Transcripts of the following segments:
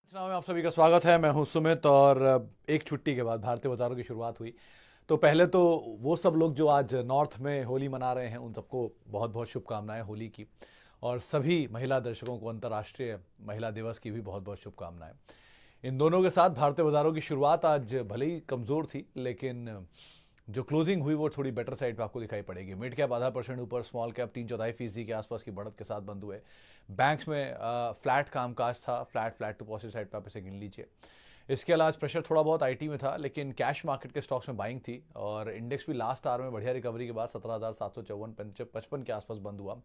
चुनाव में आप सभी का स्वागत है। मैं हूं सुमित और एक छुट्टी के बाद भारतीय बाजारों की शुरुआत हुई। तो पहले तो वो सब लोग जो आज नॉर्थ में होली मना रहे हैं उन सबको बहुत बहुत शुभकामनाएं होली की। और सभी महिला दर्शकों को अंतर्राष्ट्रीय महिला दिवस की भी बहुत बहुत शुभकामनाएं। इन दोनों के साथ भारतीय बाजारों की शुरुआत आज भले ही कमज़ोर थी, लेकिन जो क्लोजिंग हुई वो थोड़ी बेटर साइड पे आपको दिखाई पड़ेगी। मिड कैप ½ % ऊपर, स्मॉल कैप 3/4% के आसपास की बढ़त के साथ बंद हुए। बैंक्स में फ्लैट कामकाज था, फ्लैट टू पॉजिटिव साइड पे आप इसे गिन लीजिए। इसके अलावा आज प्रेशर थोड़ा बहुत आईटी में था, लेकिन कैश मार्केट के स्टॉक्स में बाइंग थी और इंडेक्स भी लास्ट आवर में बढ़िया रिकवरी के बाद 17,754-55 के आसपास बंद हुआ।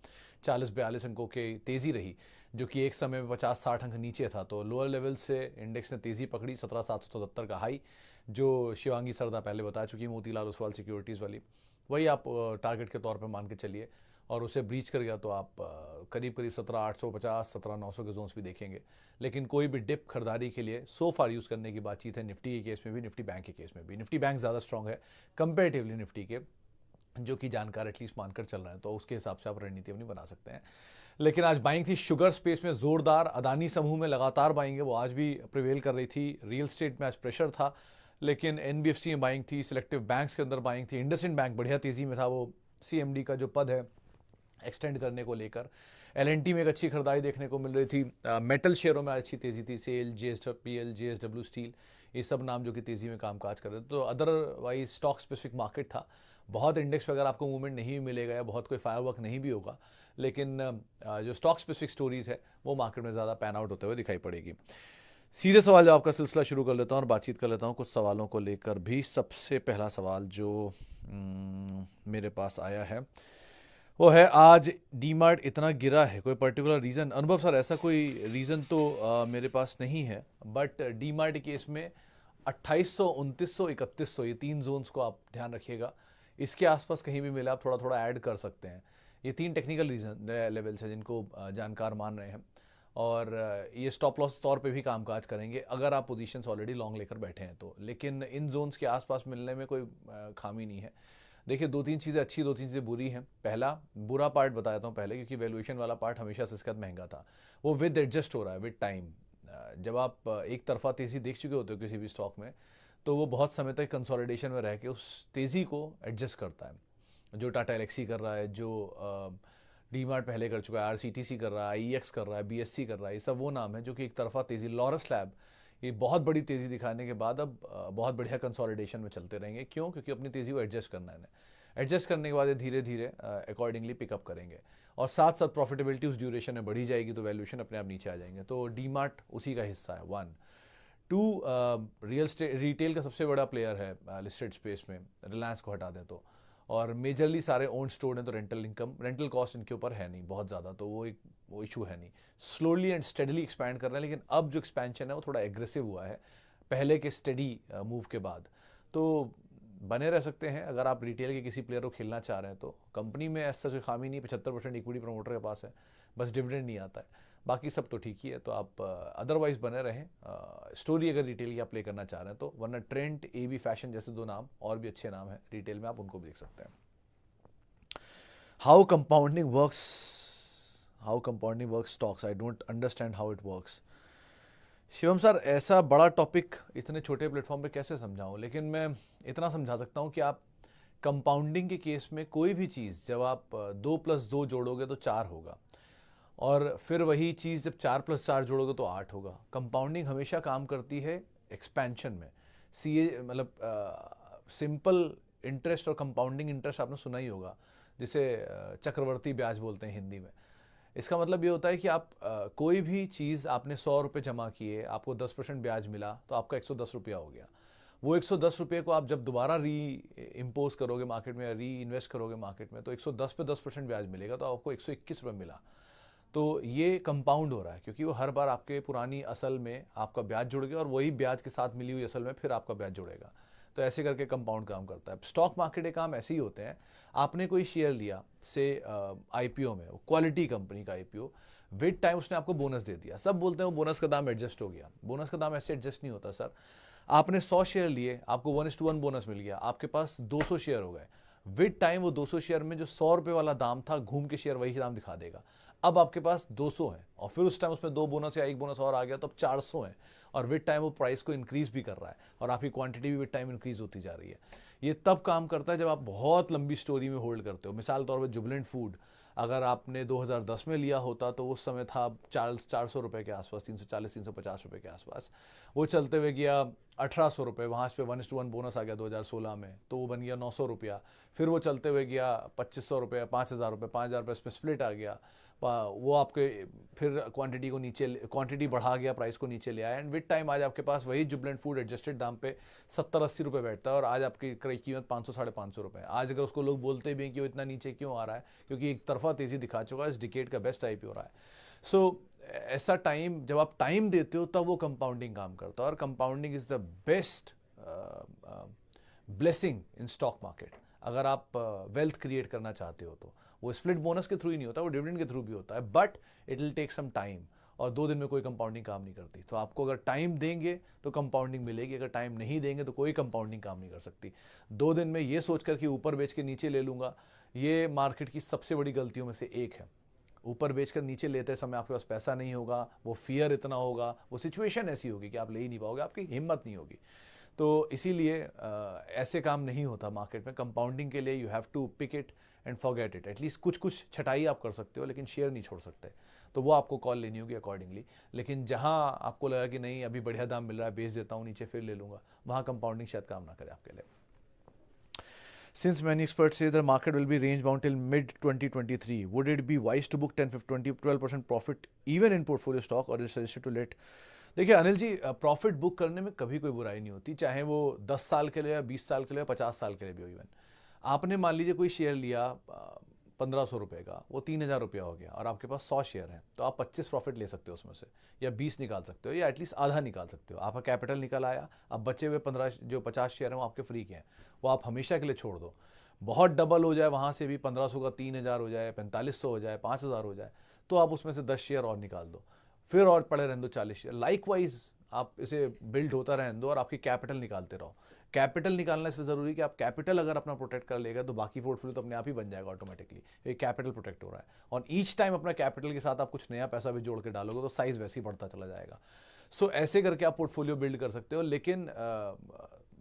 40-42 अंकों की तेजी रही, जो कि एक समय में 50-60 अंक नीचे था। तो लोअर लेवल से इंडेक्स ने तेजी पकड़ी। 17,777 का हाई, जो शिवांगी सरदा पहले बता चुकी, मोतीलाल ओसवाल सिक्योरिटीज़ वाली, वही आप टारगेट के तौर पे मान के चलिए। और उसे ब्रीच कर गया तो आप करीब करीब 17,850 17,900 के जोन्स भी देखेंगे। लेकिन कोई भी डिप खरीदारी के लिए सो फार यूज़ करने की बातचीत है। निफ्टी के केस में भी, निफ्टी बैंक के केस में भी। निफ्टी बैंक ज़्यादा स्ट्रॉन्ग है कंपेरेटिवली निफ्टी के, जो कि जानकार एटलीस्ट मानकर चल रहे हैं, तो उसके हिसाब से आप रणनीति अपनी बना सकते हैं। लेकिन आज बाइंग थी शुगर स्पेस में जोरदार। अदानी समूह में लगातार बाइंग है, वो आज भी प्रिवेल कर रही थी। रियल एस्टेट में आज प्रेशर था, लेकिन एनबीएफसी में बाइंग थी। सिलेक्टिव बैंक्स के अंदर बाइंग थी। इंडसइंड बैंक बढ़िया तेजी में था, वो सीएमडी का जो पद है एक्सटेंड करने को लेकर। एलएनटी में एक अच्छी खरीदारी देखने को मिल रही थी। मेटल शेयरों में अच्छी तेजी थी। सेल, जेएसडब्ल्यू, जेएसडब्ल्यू स्टील, ये सब नाम जो कि तेजी में कामकाज कर रहे थे। तो अदरवाइज स्टॉक स्पेसिफिक मार्केट था। बहुत इंडेक्स पे अगर आपको मूवमेंट नहीं मिलेगा या बहुत कोई फायरवर्क नहीं भी होगा, लेकिन जो स्टॉक स्पेसिफिक स्टोरीज है वो मार्केट में ज़्यादा पैन आउट होते हुए दिखाई पड़ेगी। सीधे सवाल जवाब का सिलसिला शुरू कर लेता हूँ और बातचीत कर लेता हूँ कुछ सवालों को लेकर भी। सबसे पहला सवाल जो मेरे पास आया है वो है, आज डीमार्ट इतना गिरा है, कोई पर्टिकुलर रीज़न? अनुभव सर, ऐसा कोई रीज़न तो मेरे पास नहीं है, बट डीमार्ट केस में 2800, 2900, 3100, ये तीन जोन्स को आप ध्यान रखिएगा। इसके आसपास कहीं भी मिले आप थोड़ा थोड़ा ऐड कर सकते हैं। ये तीन टेक्निकल रीजन लेवल्स हैं जिनको जानकार मान रहे हैं, और ये स्टॉप लॉस तौर पे भी कामकाज करेंगे अगर आप पोजीशंस ऑलरेडी लॉन्ग लेकर बैठे हैं तो। लेकिन इन जोन्स के आसपास मिलने में कोई खामी नहीं है। देखिए, दो तीन चीज़ें अच्छी, दो तीन चीज़ें बुरी हैं। पहला बुरा पार्ट बताता हूँ पहले, क्योंकि वैल्यूएशन वाला पार्ट हमेशा से इसके साथ महंगा था। वो विद एडजस्ट हो रहा है विद टाइम। जब आप एक तरफा तेज़ी देख चुके होते हो किसी भी स्टॉक में, तो वो बहुत समय तक कंसोलिडेशन में रह के उस तेज़ी को एडजस्ट करता है। जो टाटा एलेक्सी कर रहा है, जो डीमार्ट पहले कर चुका है, आरसीटीसी कर रहा है, आईईएक्स कर रहा है, बीएससी कर रहा है, ये सब वो नाम है जो कि एक तरफा तेज़ी। लॉरस लैब ये बहुत बड़ी तेज़ी दिखाने के बाद अब बहुत बढ़िया कंसोलिडेशन में चलते रहेंगे। क्यों? क्योंकि अपनी तेज़ी को एडजस्ट करना है। एडजस्ट करने के बाद ये धीरे धीरे अकॉर्डिंगली पिकअप करेंगे, और साथ साथ प्रॉफिटेबिलिटी उस ड्यूरेशन में बढ़ी जाएगी, तो वैल्यूएशन अपने आप नीचे आ जाएंगे। तो डीमार्ट उसी का हिस्सा है। 1 2 रियल स्टेट रिटेल का सबसे बड़ा प्लेयर है लिस्टेड स्पेस में, रिलायंस को हटा दें तो। और मेजरली सारे ओन स्टोर्ड हैं, तो रेंटल इनकम, रेंटल कॉस्ट इनके ऊपर है नहीं बहुत ज़्यादा, तो वो इशू है नहीं। स्लोली एंड स्टेडली एक्सपैंड कर रहे हैं, लेकिन अब जो एक्सपेंशन है वो थोड़ा एग्रेसिव हुआ है पहले के स्टेडी मूव के बाद। तो बने रह सकते हैं अगर आप रिटेल के किसी प्लेयर को खेलना चाह रहे हैं तो। कंपनी में ऐसा कोई खामी नहीं, 75% इक्विटी प्रमोटर के पास है, बस डिविडेंड नहीं आता है, बाकी सब तो ठीक ही है। तो आप अदरवाइज बने रहें। स्टोरी अगर रिटेल की आप प्ले करना चाह रहे हैं तो, वरना ट्रेंड, एबी फैशन जैसे दो नाम और भी अच्छे नाम हैं रिटेल में, आप उनको भी देख सकते हैं। How compounding works stocks, I don't understand how it works. Shivam sir, ऐसा बड़ा टॉपिक इतने छोटे प्लेटफॉर्म पे कैसे समझाऊं, लेकिन मैं इतना समझा सकता हूं कि आप कंपाउंडिंग के केस में कोई भी चीज़ जब आप 2+2 जोड़ोगे तो 4 होगा, और फिर वही चीज़ जब 4+4 जोड़ोगे तो 8 होगा। कंपाउंडिंग हमेशा काम करती है एक्सपेंशन में। सीए मतलब सिंपल इंटरेस्ट और कंपाउंडिंग इंटरेस्ट आपने सुना ही होगा, जिसे चक्रवर्ती ब्याज बोलते हैं हिंदी में। इसका मतलब ये होता है कि आप कोई भी चीज़ आपने 100 रुपये जमा किए, आपको 10% ब्याज मिला, तो आपका 110 रुपया हो गया। वो 110 रुपये को आप जब दोबारा री इम्पोज करोगे मार्केट में, री इन्वेस्ट करोगे मार्केट में, तो 110 पे 10% ब्याज मिलेगा, तो आपको 121 रुपये मिला। तो ये कंपाउंड हो रहा है, क्योंकि वो हर बार आपके पुरानी असल में आपका ब्याज जुड़ गया और वही ब्याज के साथ मिली हुई असल में फिर आपका ब्याज जुड़ेगा। तो ऐसे करके कंपाउंड काम करता है। स्टॉक मार्केट के काम ऐसे ही होते हैं। आपने कोई शेयर लिया से आईपीओ में, क्वालिटी कंपनी का आईपीओ, विद टाइम उसने आपको बोनस दे दिया। सब बोलते हैं वो बोनस का दाम एडजस्ट हो गया। बोनस का दाम ऐसे एडजस्ट नहीं होता सर। आपने 100 शेयर लिए, आपको 1:1 बोनस मिल गया, आपके पास 200 शेयर हो गए। विद टाइम वो 200 शेयर में जो 100 रुपये वाला दाम था, घूम के शेयर वही दाम दिखा देगा। अब आपके पास 200 है और फिर उस टाइम उसमें 2 बोनस या 1 बोनस और आ गया तो अब 400 है और विद टाइम वो प्राइस को इंक्रीज भी कर रहा है और आपकी क्वांटिटी भी विद टाइम इंक्रीज होती जा रही है। ये तब काम करता है जब आप बहुत लंबी स्टोरी में होल्ड करते हो। मिसाल तौर पर जुबिलेंट फूड अगर आपने 2010 में लिया होता तो उस समय था 400 रुपये के आसपास, 340-350 रुपये के आसपास। वो चलते हुए गया 1800 रुपये, वहाँ पे 1:1 बोनस आ गया 2016 में तो वो बन गया 900 रुपया। फिर वो चलते हुए गया 2500 रुपये, 5000 रुपये, 5000 रुपये इसमें स्प्लिट आ गया। वो आपके फिर क्वांटिटी बढ़ा गया, प्राइस को नीचे ले आया एंड विद टाइम आज आपके पास वही जुबिलेंट फूड एडजस्टेड दाम पे 70-80 रुपये बैठता है और आज आपकी क्रय कीमत 500-550 रुपये। आज अगर उसको लोग बोलते भी हैं कि वो इतना नीचे क्यों आ रहा है, क्योंकि एक तरफा तेजी दिखा चुका है, इस डिकेड का बेस्ट आईपीओ रहा है। सो ऐसा टाइम जब आप टाइम देते हो तब वो कंपाउंडिंग काम करता है और compounding is the best blessing in stock market. अगर आप वेल्थ क्रिएट करना चाहते हो तो वो स्प्लिट बोनस के थ्रू ही नहीं होता, वो डिविडेंड के थ्रू भी होता है, but it will take some time और 2 दिन में कोई कंपाउंडिंग काम नहीं करती। तो आपको अगर टाइम देंगे तो कंपाउंडिंग मिलेगी, अगर टाइम नहीं देंगे तो कोई कंपाउंडिंग काम नहीं कर सकती। 2 दिन में ये सोचकर कि ऊपर बेच के नीचे ले लूंगा, ये मार्केट की सबसे बड़ी गलतियों में से एक है। ऊपर बेचकर नीचे लेते समय आपके पास पैसा नहीं होगा, वो फियर इतना होगा, वो सिचुएशन ऐसी होगी कि आप ले ही नहीं पाओगे, आपकी हिम्मत नहीं होगी। तो इसीलिए ऐसे काम नहीं होता मार्केट में। कंपाउंडिंग के लिए you have to pick it and forget it. At least कुछ छटाई आप कर सकते हो लेकिन शेयर नहीं छोड़ सकते, तो वो आपको कॉल लेनी होगी अकॉर्डिंगली। लेकिन जहां आपको लगा कि नहीं अभी बढ़िया दाम मिल रहा है, बेच देता हूं, नीचे फिर ले लूंगा, वहां कंपाउंडिंग शायद काम ना करे आपके लिए। Since many experts say the market will be range bound till mid 2023, would it be wise to book 10-12% profit even in portfolio stock or is it suggested to let? देखिए अनिल जी, प्रॉफिट बुक करने में कभी कोई बुराई नहीं होती, चाहे वो 10 साल के लिए या 20 साल के लिए या 50 साल के लिए भी हो। इवन आपने मान लीजिए कोई शेयर लिया 1500 रुपये का, वो 3000 रुपया हो गया और आपके पास 100 शेयर हैं, तो आप 25 प्रॉफिट ले सकते हो उसमें से, या 20 निकाल सकते हो, या एटलीस्ट आधा निकाल सकते हो। आपका कैपिटल निकल आया, अब बचे हुए 15 जो 50 शेयर हैं वो आपके फ्री के हैं, वो आप हमेशा के लिए छोड़ दो। बहुत डबल हो जाए वहाँ से भी, 1500 का 3000 हो जाए, 4500 हो जाए, 5000 हो जाए, तो आप उसमें से 10 शेयर और निकाल दो, फिर और पड़े रहने दो 40 शेयर। लाइकवाइज आप इसे बिल्ड होता रहने दो और आपकी कैपिटल निकालते रहो। कैपिटल निकालने से जरूरी है कि आप कैपिटल अगर अपना प्रोटेक्ट कर लेगा तो बाकी पोर्टफोलियो तो अपने आप ही बन जाएगा ऑटोमेटिकली। ये कैपिटल प्रोटेक्ट हो रहा है और ईच टाइम अपना कैपिटल के साथ आप कुछ नया पैसा भी जोड़ के डालोगे तो साइज वैसे ही बढ़ता चला जाएगा। सो ऐसे करके आप पोर्टफोलियो बिल्ड कर सकते हो। लेकिन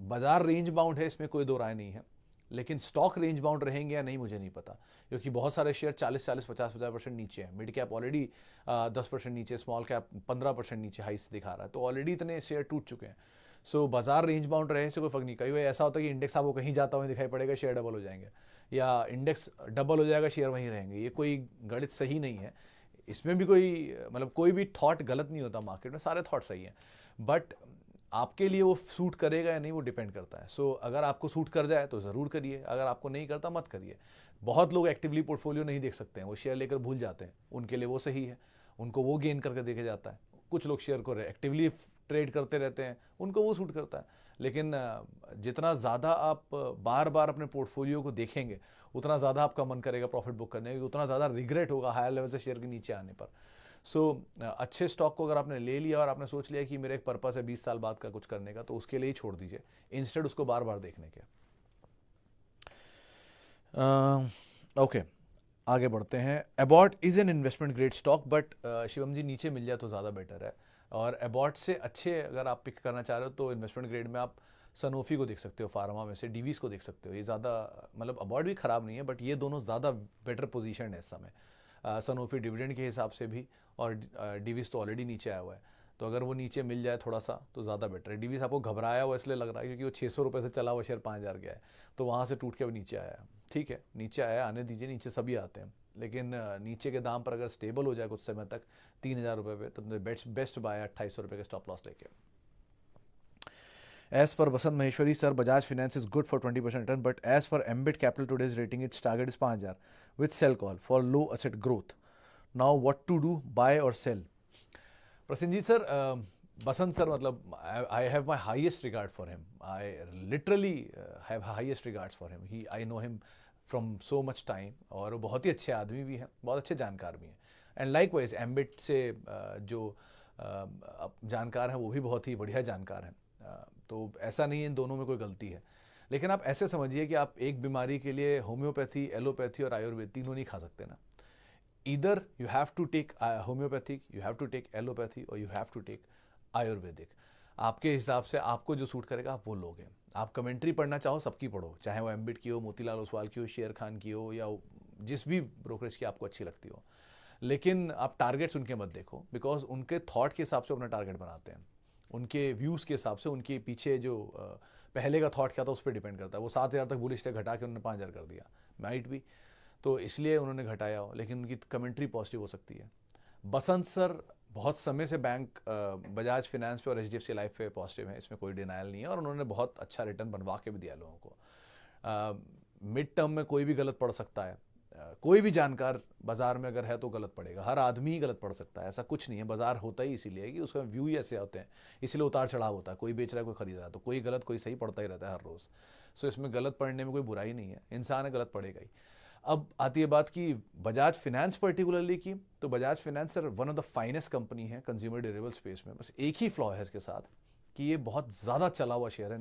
बाजार रेंज बाउंड है, इसमें कोई दो राय नहीं है, लेकिन स्टॉक रेंज बाउंड रहेंगे या नहीं मुझे नहीं पता, क्योंकि बहुत सारे शेयर 40-40, 50-50% नीचे हैं। मिड कैप ऑलरेडी 10% नीचे, स्मॉल कैप 15% नीचे हाई से दिखा रहा है, तो ऑलरेडी इतने शेयर टूट चुके हैं। सो बाजार रेंज बाउंड रहे से कोई फर्क नहीं। कई बार ऐसा होता है कि इंडेक्स आपको कहीं जाता हुआ दिखाई पड़ेगा, शेयर डबल हो जाएंगे, या इंडेक्स डबल हो जाएगा, शेयर वहीं रहेंगे। ये कोई गणित सही नहीं है, इसमें भी कोई मतलब कोई भी थॉट गलत नहीं होता मार्केट में, सारे थॉट सही हैं, बट आपके लिए वो सूट करेगा या नहीं वो डिपेंड करता है। सो अगर आपको सूट कर जाए तो ज़रूर करिए, अगर आपको नहीं करता मत करिए। बहुत लोग एक्टिवली पोर्टफोलियो नहीं देख सकते हैं, वो शेयर लेकर भूल जाते हैं, उनके लिए वो सही है, उनको वो गेन करके देखा जाता है। कुछ लोग शेयर को एक्टिवली ट्रेड करते रहते हैं, उनको वो सूट करता है। लेकिन जितना ज़्यादा आप बार बार अपने पोर्टफोलियो को देखेंगे उतना ज़्यादा आपका मन करेगा प्रॉफिट बुक करने का, उतना ज़्यादा रिग्रेट होगा हायर लेवल से शेयर के नीचे आने पर। सो अच्छे स्टॉक को अगर आपने ले लिया और आपने सोच लिया कि मेरा एक पर्पस है 20 साल बाद का कुछ करने का, तो उसके लिए ही छोड़ दीजिए, इंस्टेड उसको बार बार देखने के। ओके, आगे बढ़ते हैं। Abbott is an investment grade stock, but Shivam ji नीचे मिल जाए तो ज़्यादा बेटर है। और एबॉट से अच्छे अगर आप पिक करना चाह रहे हो तो इन्वेस्टमेंट ग्रेड में आप सनोफी को देख सकते हो, फार्मा में से डीवीज को देख सकते हो। ये ज़्यादा मतलब एबॉट भी ख़राब नहीं है, बट ये दोनों ज़्यादा बेटर पोजीशन है इस समय। सनोफी डिविडेंड के हिसाब से भी, और डीवीज तो ऑलरेडी नीचे आया हुआ है, तो अगर वो नीचे मिल जाए थोड़ा सा तो ज़्यादा बेटर है। डीवीज आपको घबराया हुआ इसलिए लग रहा है क्योंकि वो 600 रुपये से चला हुआ शेयर 5000 गया है, तो वहाँ से टूट के वो नीचे आया है। ठीक है, नीचे आया, आने दीजिए, नीचे सभी आते हैं, लेकिन नीचे के दाम पर अगर स्टेबल हो जाए कुछ समय तक 3000 रुपये पे, तो बेस्ट बाय 2800 रुपये के स्टॉप लॉस लेके। As per Basant Maheshwari sir, Bajaj Finance is good for 20% return, but as per Ambit Capital today's rating, its target is 5000 with sell call for low asset growth. Now what to do, buy or sell? Prasenjit sir, Basant sir, मतलब I have my highest regard for him. I literally have highest regards for him. I know him from so much time, और वो बहुत ही अच्छे आदमी भी हैं, बहुत अच्छे जानकार भी हैं। एंड लाइकवाइज एम्बिट से जो जानकार हैं वो भी बहुत ही बढ़िया जानकार हैं। तो ऐसा नहीं है इन दोनों में कोई गलती है, लेकिन आप ऐसे समझिए कि आप एक बीमारी के लिए होम्योपैथी, एलोपैथी और आयुर्वेद तीनों नहीं खा सकते ना। Either you have to take homeopathic, you have to take allopathy, और you have to take ayurvedic. आपके हिसाब से आपको जो सूट करेगा आप वो लोगे। आप कमेंट्री पढ़ना चाहो सबकी पढ़ो, चाहे वो एम्बिट की हो, मोतीलाल ओसवाल की हो, शेर खान की हो, या जिस भी ब्रोकरेज की आपको अच्छी लगती हो। लेकिन आप टारगेट्स उनके मत देखो, बिकॉज उनके थॉट के हिसाब से अपना टारगेट बनाते हैं, उनके व्यूज़ के हिसाब से। उनके पीछे जो पहले का थॉट क्या था उस पर डिपेंड करता है। वो 7,000 तक बुलिश थे, घटा के उन्होंने 5,000 कर दिया, माइट भी, तो इसलिए उन्होंने घटाया हो, लेकिन उनकी कमेंट्री पॉजिटिव हो सकती है। बसंत सर बहुत समय से बैंक बजाज फिनेंस पे और HDFC लाइफ पे पॉजिटिव है, इसमें कोई डिनायल नहीं है, और उन्होंने बहुत अच्छा रिटर्न बनवा के भी दिया लोगों को। मिड टर्म में कोई भी गलत पड़ सकता है, कोई भी जानकार बाजार में अगर है तो गलत पड़ेगा, हर आदमी ही गलत पड़ सकता है, ऐसा कुछ नहीं है। बाजार होता ही इसीलिए कि उसका व्यू ही ऐसे होते हैं, इसलिए उतार चढ़ाव होता है, कोई बेच रहा है कोई खरीद रहा है, तो कोई गलत कोई सही पड़ता ही रहता है हर रोज़। सो इसमें गलत पड़ने में कोई बुराई नहीं है, इंसान है, गलत पड़ेगा ही। अब आती है बात की बजाज फिनेंस पर्टिकुलरली की, तो Bajaj finance sir one of the finest company है कंज्यूमर ड्यूरेबल स्पेस में। बस एक ही फ्लॉ है इसके साथ कि ये बहुत ज़्यादा चला हुआ शेयर है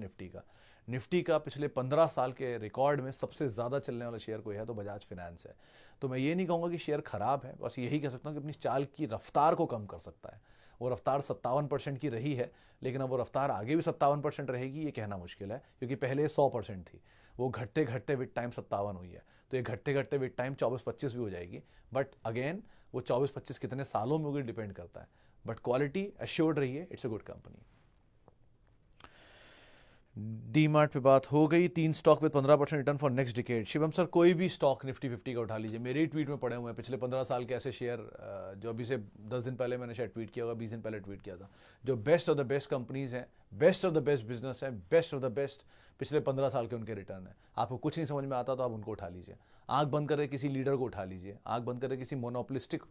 निफ्टी का पिछले 15 साल के रिकॉर्ड में सबसे ज़्यादा चलने वाला शेयर कोई है तो बजाज फिनेंस है। तो मैं ये नहीं कहूँगा कि शेयर खराब है, बस यही कह सकता हूँ कि अपनी चाल की रफ्तार को कम कर सकता है। वो रफ्तार 57% की रही है, लेकिन अब वो रफ्तार आगे भी 57% रहेगी ये कहना मुश्किल है, क्योंकि पहले 100% थी, वो घटते घटते विद टाइम 57 हुई है। तो ये घटते घटते विद टाइम 24-25 भी हो जाएगी, बट अगेन वो 24-25 कितने सालों में होगी डिपेंड करता है। बट क्वालिटी एश्योर्ड रही है, it's a good company. DMart पे बात हो गई, 3 stock with 15% return for next decade. Shivam sir कोई भी स्टॉक निफ्टी 50 का उठा लीजिए, मेरे ही ट्वीट में पड़े हुए हैं पिछले 15 साल के ऐसे शेयर, जो अभी से 10 दिन पहले मैंने शायद ट्वीट किया होगा, 20 दिन पहले ट्वीट किया था, जो best of the best companies हैं, best of the best business है, बेस्ट ऑफ द बेस्ट पिछले 15 साल के उनके रिटर्न है। आपको कुछ नहीं समझ में आता तो आप उनको उठा लीजिए, आंख बंद करके किसी लीडर को उठा लीजिए, आंख बंद करके किसी मोनोपोलिस्टिक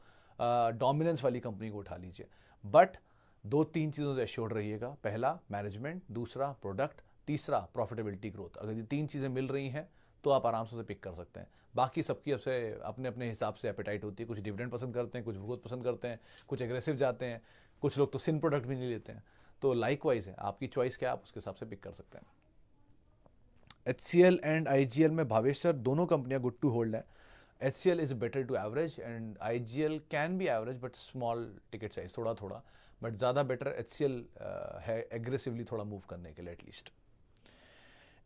डोमिनेंस वाली कंपनी को उठा लीजिए, बट 2-3 चीज़ों से एश्योर्ड रहिएगा। पहला मैनेजमेंट, दूसरा प्रोडक्ट, तीसरा प्रॉफिटेबिलिटी ग्रोथ। अगर ये 3 चीज़ें मिल रही हैं तो आप आराम से पिक कर सकते हैं। बाकी सबकी अपने अपने हिसाब से एपेटाइट होती है, कुछ डिविडेंड पसंद करते हैं, कुछ ग्रोथ पसंद करते हैं, कुछ एग्रेसिव जाते हैं, कुछ लोग तो सिन प्रोडक्ट भी नहीं लेते हैं। तो लाइकवाइज है, आपकी चॉइस क्या है, आप उसके हिसाब से पिक कर सकते हैं। HCL एंड IGL में भावेश सर दोनों कंपनियां गुड टू होल्ड है। HCL is better to average and IGL can be average but small ticket size, थोड़ा थोड़ा, बट ज़्यादा बेटर HCL है एग्रेसिवली थोड़ा मूव करने के लिए एटलीस्ट।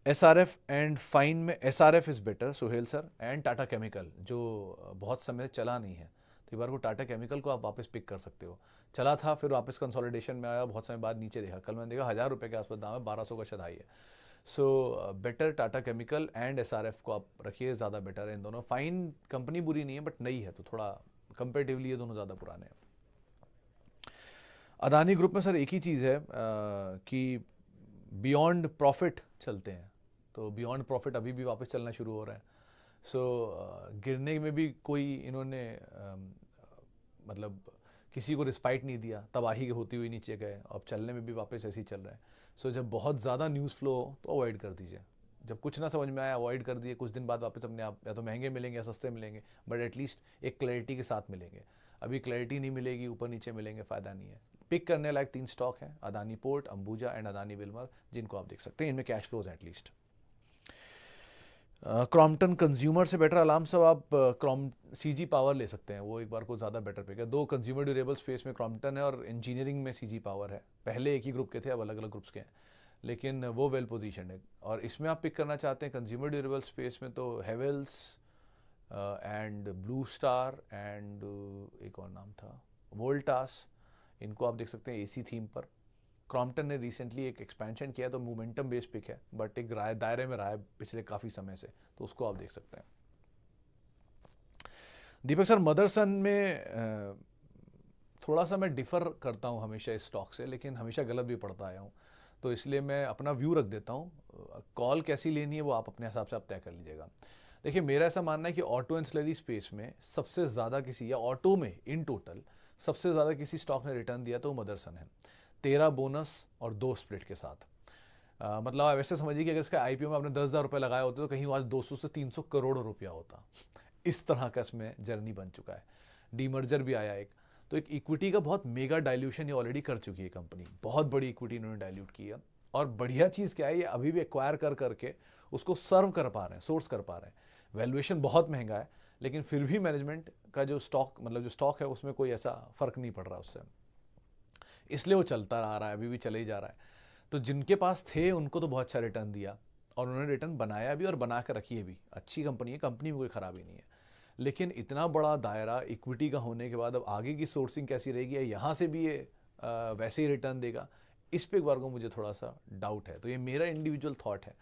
SRF एंड फाइन में SRF is better Suhail sir, and Tata chemical जो बहुत समय चला नहीं है, तो एक बार को टाटा केमिकल को आप वापस पिक कर सकते हो। चला था, फिर वापस कंसोलिडेशन में आया, बहुत समय बाद नीचे देखा, कल मैंने देखा 1,000 रुपये के आसपास दाम है, 1200 का शायद हाई है। So better Tata chemical and SRF को आप रखिए, ज़्यादा बेटर है इन दोनों। फाइन कंपनी बुरी नहीं है बट नई है, तो थोड़ा कंपेरेटिवली ये दोनों ज़्यादा पुराने हैं। अदानी ग्रुप में सर एक ही चीज़ है कि बियॉन्ड प्रॉफिट चलते हैं, तो बियॉन्ड प्रॉफिट अभी भी वापस चलना शुरू हो रहा है। सो गिरने में भी कोई इन्होंने मतलब किसी को रिस्पाइट नहीं दिया, तबाही होती हुई नीचे गए, अब चलने में भी वापस ऐसे ही चल रहे हैं। सो जब बहुत ज़्यादा न्यूज़ फ्लो हो तो अवॉइड कर दीजिए, जब कुछ ना समझ में आया अवॉइड कर दिए, कुछ दिन बाद वापस अपने आप या तो महंगे मिलेंगे या सस्ते मिलेंगे, बट एटलीस्ट एक क्लैरिटी के साथ मिलेंगे। अभी क्लैरिटी नहीं मिलेगी, ऊपर नीचे मिलेंगे, फ़ायदा नहीं है। पिक करने लायक 3 स्टॉक हैं, Adani port, Ambuja and Adani Wilmer, जिनको आप देख सकते हैं, इनमें कैश फ्लोज हैं एटलीस्ट। क्रॉम्पटन कंज्यूमर से बेटर अलार्म सब आप CG पावर ले सकते हैं, वो एक बार को ज़्यादा बेटर पिक है। 2 कंज्यूमर ड्यूरेबल स्पेस में क्रॉम्पटन है और इंजीनियरिंग में CG पावर है। पहले एक ही ग्रुप के थे, अब अलग अलग ग्रुप्स के हैं, लेकिन वो वेल पोजीशन है। और इसमें आप पिक करना चाहते हैं कंज्यूमर ड्यूरेबल स्पेस में तो Havells and blue star and एक और नाम था वोल्टास, इनको आप देख सकते हैं AC थीम पर। क्रॉम्पटन ने रिसेंटली एक एक्सपेंशन किया तो मोमेंटम बेस्ड पिक है, बट एक दायरे में रहा है पिछले काफ़ी समय से, तो उसको आप देख सकते हैं। दीपक सर मदरसन में थोड़ा सा मैं डिफ़र करता हूँ हमेशा इस स्टॉक से, लेकिन हमेशा गलत भी पढ़ता आया हूँ, तो इसलिए मैं अपना व्यू रख देता हूँ। कॉल कैसी लेनी है वो आप अपने हिसाब से आप तय कर लीजिएगा। देखिए मेरा ऐसा मानना है कि ऑटो एंसिलरी स्पेस में सबसे ज़्यादा किसी, या ऑटो में इन टोटल सबसे ज़्यादा किसी स्टॉक ने रिटर्न दिया तो वो मदरसन है, 13 बोनस और 2 स्प्लिट के साथ। मतलब आप ऐसे समझिए कि अगर इसका IPO में आपने 10,000 रुपये लगाए होते तो कहीं आज 200 से 300 करोड़ रुपया होता। इस तरह का इसमें जर्नी बन चुका है। डीमर्जर भी आया एक, तो एक इक्विटी का बहुत मेगा डाइल्यूशन ये ऑलरेडी कर चुकी है कंपनी, बहुत बड़ी इक्विटी इन्होंने डाइल्यूट की है। और बढ़िया चीज़ क्या है, ये अभी भी एक्वायर कर करके उसको सर्व कर पा रहे हैं, सोर्स कर पा रहे हैं। वैल्यूएशन बहुत महंगा है, लेकिन फिर भी मैनेजमेंट का जो स्टॉक मतलब जो स्टॉक है उसमें कोई ऐसा फ़र्क नहीं पड़ रहा उससे, इसलिए वो चलता आ रहा है, अभी भी चले ही जा रहा है। तो जिनके पास थे उनको तो बहुत अच्छा रिटर्न दिया और उन्होंने रिटर्न बनाया भी और बना कर रखी है भी, अच्छी कंपनी है, कंपनी में कोई ख़राबी नहीं है। लेकिन इतना बड़ा दायरा इक्विटी का होने के बाद अब आगे की सोर्सिंग कैसी रहेगी, या यहाँ से भी ये वैसे ही रिटर्न देगा, इस पे एक बार को मुझे थोड़ा सा डाउट है। तो ये मेरा इंडिविजुअल थॉट है,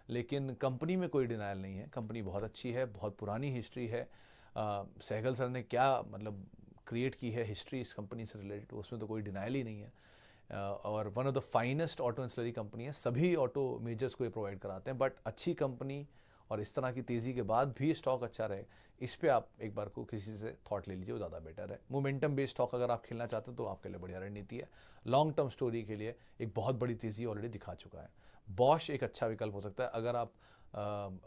लेकिन कंपनी में कोई डिनायल नहीं है, कंपनी बहुत अच्छी है, बहुत पुरानी हिस्ट्री है। सहगल सर ने क्या मतलब क्रिएट की है हिस्ट्री इस कंपनी से रिलेटेड, उसमें तो कोई डिनायल ही नहीं है। और one of the finest auto ancillary company है, सभी ऑटो मेजर्स को ये प्रोवाइड कराते हैं। बट अच्छी कंपनी और इस तरह की तेज़ी के बाद भी स्टॉक अच्छा रहे, इस पे आप एक बार को किसी से थॉट ले लीजिए, वो ज़्यादा बेटर है। मोमेंटम बेस्ड स्टॉक अगर आप खेलना चाहते हो तो आपके लिए बढ़िया रणनीति है। लॉन्ग टर्म स्टोरी के लिए एक बहुत बड़ी तेज़ी ऑलरेडी दिखा चुका है। बॉश एक अच्छा विकल्प हो सकता है अगर आप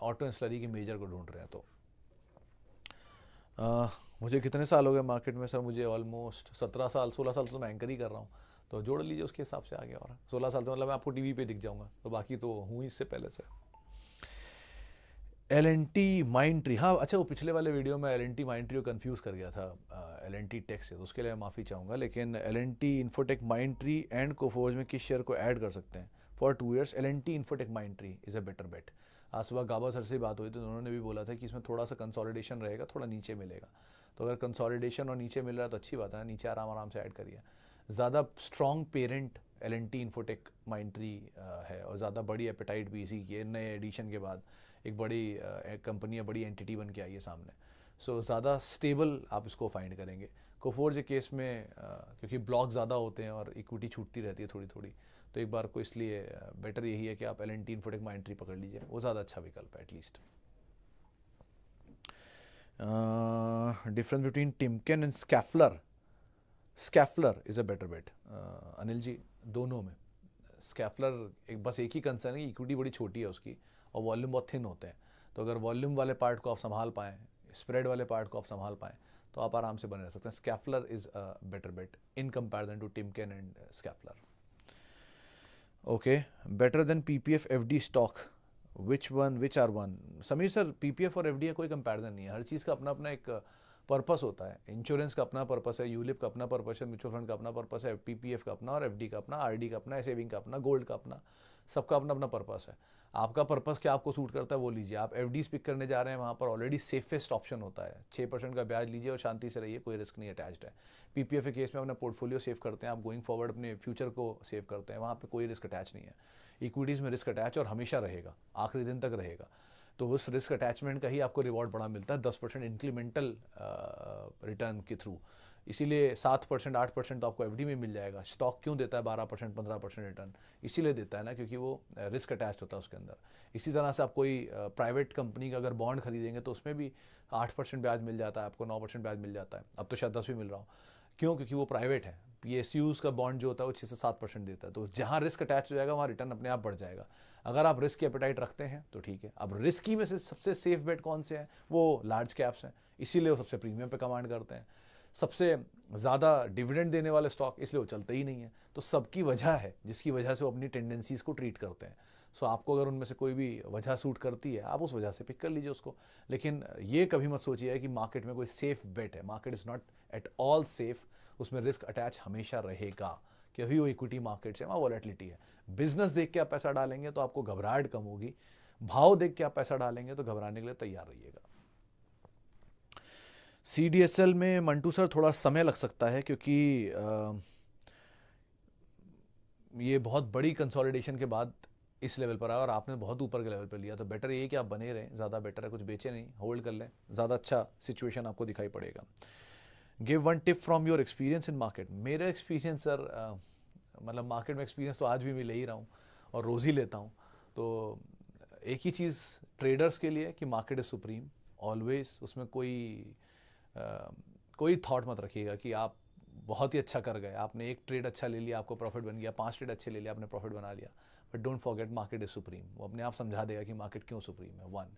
ऑटो एंसिलरी के मेजर को ढूंढ रहे हैं तो। मुझे कितने साल हो गए मार्केट में सर? मुझे ऑलमोस्ट 17 साल 16 साल तो मैं एंकर ही कर रहा हूँ, तो जोड़ लीजिए उसके हिसाब से आगे। और 16 साल तो मतलब मैं आपको टीवी पे दिख जाऊंगा, तो बाकी तो हूँ इससे पहले से। L&T माइंड ट्री, हाँ अच्छा, वो पिछले वाले वीडियो में L&T माइंड ट्री को कन्फ्यूज़ कर गया था L&T टेक से, तो उसके लिए मैं माफ़ी चाहूँगा। लेकिन L&T Infotech Mindtree and Coforge में किस शेयर को ऐड कर सकते हैं for 2 years? L&T Infotech Mindtree is a better bet. आज सुबह गाबा सर से बात हुई तो उन्होंने भी बोला था कि इसमें थोड़ा सा कंसोलिडेशन रहेगा, थोड़ा नीचे मिलेगा। तो अगर कंसोलिडेशन और नीचे मिल रहा है तो अच्छी बात है ना, नीचे आराम आराम से ऐड करिए। ज़्यादा strong parent L&T Infotech mind tree है, और ज़्यादा बड़ी एपेटाइट भी इसी की है, नए एडिशन के बाद एक बड़ी कंपनी है, बड़ी एंटिटी बन के आई है सामने। सो ज़्यादा स्टेबल आप इसको फाइंड करेंगे। कोफोर्ज के केस में क्योंकि ब्लॉक ज़्यादा होते हैं और इक्विटी छूटती रहती है थोड़ी थोड़ी, तो एक बार को इसलिए बेटर यही है कि आप L&T इन्फोटेक माइंड ट्री पकड़ लीजिए, वो ज़्यादा अच्छा विकल्प है at least. Difference between Timken and Schaeffler? Schaeffler is a better bet Anil ji, दोनों में। स्कैफलर एक बस एक ही कंसर्न है, इक्विटी बड़ी छोटी है उसकी और वॉल्यूम बहुत थिन होते हैं। तो अगर वॉल्यूम वाले पार्ट को आप संभाल पाएँ, स्प्रेड वाले पार्ट को आप संभाल पाएँ, तो आप आराम से बने रह सकते हैं। Schaeffler is a better bet in comparison to Timken and Schaeffler. Okay, better than PPF FD stock, which are one? Sameer sir, PPF और FD का कोई कंपैरिजन नहीं है, हर चीज़ का अपना अपना एक पर्पस होता है। इंश्योरेंस का अपना पर्पस है, यूलिप का अपना पर्पस है, म्यूचुअल फंड का अपना पर्पस है, PPF का अपना, और FD का अपना, RD का अपना, सेविंग का अपना, गोल्ड का अपना, सबका अपना अपना पर्पस है। आपका पर्पस क्या आपको सूट करता है वो लीजिए। आप FD पिक करने जा रहे हैं, वहाँ पर ऑलरेडी सेफेस्ट ऑप्शन होता है, 6% का ब्याज लीजिए और शांति से रहिए, कोई रिस्क नहीं अटैच्ड है। PPF के केस में अपना पोर्टफोलियो सेव करते हैं, आप गोइंग फॉरवर्ड अपने फ्यूचर को सेव करते हैं, वहाँ पे कोई रिस्क अटैच नहीं है। इक्विटीज़ में रिस्क अटैच और हमेशा रहेगा, आखिरी दिन तक रहेगा। तो उस रिस्क अटैचमेंट का ही आपको रिवॉर्ड बड़ा मिलता है 10% इंक्रीमेंटल रिटर्न के थ्रू। इसीलिए 7% 8% तो आपको FD में मिल जाएगा। स्टॉक क्यों देता है 12% 15% रिटर्न? इसीलिए देता है ना, क्योंकि वो रिस्क अटैच होता है उसके अंदर। इसी तरह से आप कोई प्राइवेट कंपनी का अगर बॉन्ड खरीदेंगे तो उसमें भी 8% ब्याज मिल जाता है आपको, 9% ब्याज मिल जाता है, अब तो शायद 10 भी मिल रहा हो। क्यों? क्योंकि वो प्राइवेट है। PSUs का बॉन्ड जो होता है वो 6 से 7% देता है, तो जहाँ रिस्क अटैच हो जाएगा वहाँ रिटर्न अपने आप बढ़ जाएगा। अगर आप रिस्क की एपेटाइट रखते हैं तो ठीक है। अब रिस्की में से सबसे सेफ बेट कौन से हैं? वो लार्ज कैप्स हैं, इसीलिए वो सबसे प्रीमियम पे कमांड करते हैं। सबसे ज़्यादा डिविडेंड देने वाले स्टॉक, इसलिए वो चलते ही नहीं है। तो सबकी वजह है जिसकी वजह से वो अपनी टेंडेंसीज़ को ट्रीट करते हैं। सो आपको अगर उनमें से कोई भी वजह सूट करती है, आप उस वजह से पिक कर लीजिए उसको। लेकिन ये कभी मत सोचिए कि मार्केट में कोई सेफ बेट है, market is not at all safe. उसमें रिस्क अटैच हमेशा रहेगा, क्योंकि वो इक्विटी मार्केट्स है, वहाँ वॉलेटिलिटी है। बिजनेस देख के आप पैसा डालेंगे तो आपको घबराहट कम होगी, भाव देख के आप पैसा डालेंगे तो घबराने के लिए तैयार रहिएगा। CDSL में मंटू सर थोड़ा समय लग सकता है, क्योंकि ये बहुत बड़ी कंसोलिडेशन के बाद इस लेवल पर आया और आपने बहुत ऊपर के लेवल पर लिया, तो बेटर ये कि आप बने रहें, ज़्यादा बेटर है। कुछ बेचे नहीं, होल्ड कर लें, ज़्यादा अच्छा सिचुएशन आपको दिखाई पड़ेगा। Give one tip from your experience in market. मेरा एक्सपीरियंस सर, मतलब मार्केट में एक्सपीरियंस तो आज भी मैं ले ही रहा हूँ और रोज़ ही लेता हूँ। तो एक ही चीज़ ट्रेडर्स के लिए कि मार्केट इज़ सुप्रीम ऑलवेज। उसमें कोई थॉट मत रखिएगा कि आप बहुत ही अच्छा कर गए, आपने एक ट्रेड अच्छा ले लिया आपको प्रॉफिट बन गया, 5 ट्रेड अच्छे ले लिया आपने प्रॉफिट बना लिया। But don't forget market is supreme. वो अपने आप समझा देगा कि मार्केट क्यों सुप्रीम है, 1।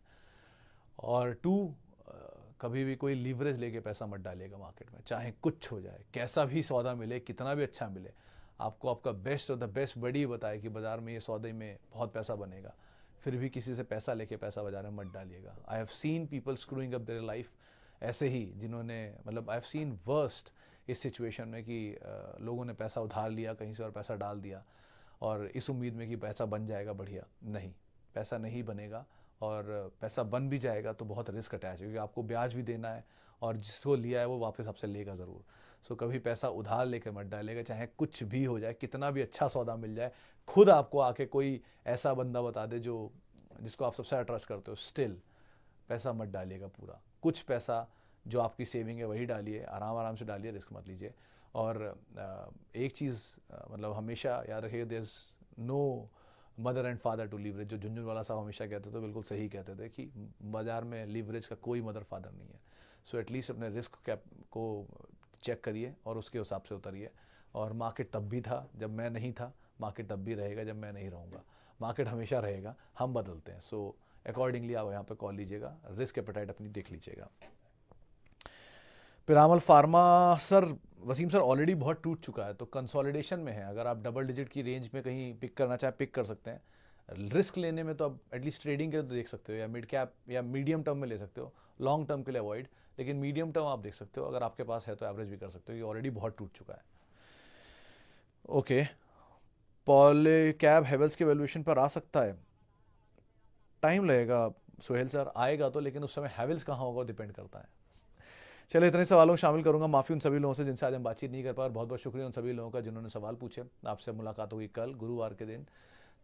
और 2, कभी भी कोई लीवरेज लेके पैसा मत डालिएगा मार्केट में, चाहे कुछ हो जाए, कैसा भी सौदा मिले, कितना भी अच्छा मिले, आपको आपका बेस्ट और द बेस्ट बड़ी बताए कि बाजार में ये सौदे में बहुत पैसा बनेगा, फिर भी किसी से पैसा लेके पैसा बाजार में मत डालिएगा। I have seen people screwing up their life ऐसे ही जिन्होंने मतलब आई हैव सीन वर्स्ट इस सिचुएशन में कि लोगों ने पैसा उधार लिया कहीं से और पैसा डाल दिया और इस उम्मीद में कि पैसा बन जाएगा बढ़िया। नहीं, पैसा नहीं बनेगा, और पैसा बन भी जाएगा तो बहुत रिस्क अटैच है, क्योंकि आपको ब्याज भी देना है और जिसको लिया है वो वापस आपसे लेगा ज़रूर। सो कभी पैसा उधार लेके मत डालेगा, चाहे कुछ भी हो जाए, कितना भी अच्छा सौदा मिल जाए, खुद आपको आके कोई ऐसा बंदा बता दे जो जिसको आप सबसे ज़्यादा ट्रस्ट करते हो, स्टिल पैसा मत डालिएगा पूरा। कुछ पैसा जो आपकी सेविंग है वही डालिए, आराम आराम से डालिए, रिस्क मत लीजिए। और एक चीज़ मतलब हमेशा याद रखिएगा, there is no mother and father to leverage. जो झुनझुनवाला साहब हमेशा कहते थे, बिल्कुल सही कहते थे कि बाजार में लीवरेज का कोई मदर फादर नहीं है। सो एटलीस्ट अपने रिस्क कैप को चेक करिए और उसके हिसाब से उतरिए। और मार्केट तब भी था जब मैं नहीं था, मार्केट तब भी रहेगा जब मैं नहीं रहूँगा, मार्केट हमेशा रहेगा, हम बदलते हैं। सो अकॉर्डिंगली आप यहाँ पे कॉल लीजिएगा, रिस्क एपेटाइट अपनी देख लीजिएगा। Piramal pharma sir, Wasim sir already बहुत टूट चुका है तो कंसोलिडेशन में है। अगर आप डबल डिजिट की रेंज में कहीं पिक करना चाहे पिक कर सकते हैं। रिस्क लेने में तो आप एटलीस्ट ट्रेडिंग के लिए तो देख सकते हो, या मिड कैप या मीडियम टर्म में ले सकते हो, लॉन्ग टर्म के लिए अवॉइड, लेकिन मीडियम टर्म आप देख सकते हो। अगर आपके पास है तो एवरेज भी कर सकते हो, ये ऑलरेडी बहुत टूट चुका है। ओके, पॉलीकैब हेवल्स के वैल्यूएशन पर आ सकता है, टाइम लगेगा सोहेल सर, आएगा तो, लेकिन उस समय हैवेल्स कहाँ होगा डिपेंड करता है। चलिए, इतने सवालों को शामिल करूंगा, माफ़ी उन सभी लोगों से जिनसे आज हम बातचीत नहीं कर पाए, और बहुत बहुत शुक्रिया उन सभी लोगों का जिन्होंने सवाल पूछे। आपसे मुलाकात होगी कल गुरुवार के दिन।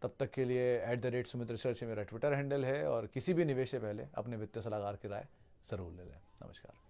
तब तक के लिए @सुमित रिसर्च मेरा ट्विटर हैंडल है, और किसी भी निवेश से पहले अपने वित्तीय सलाहकार की राय ज़रूर ले लें। नमस्कार।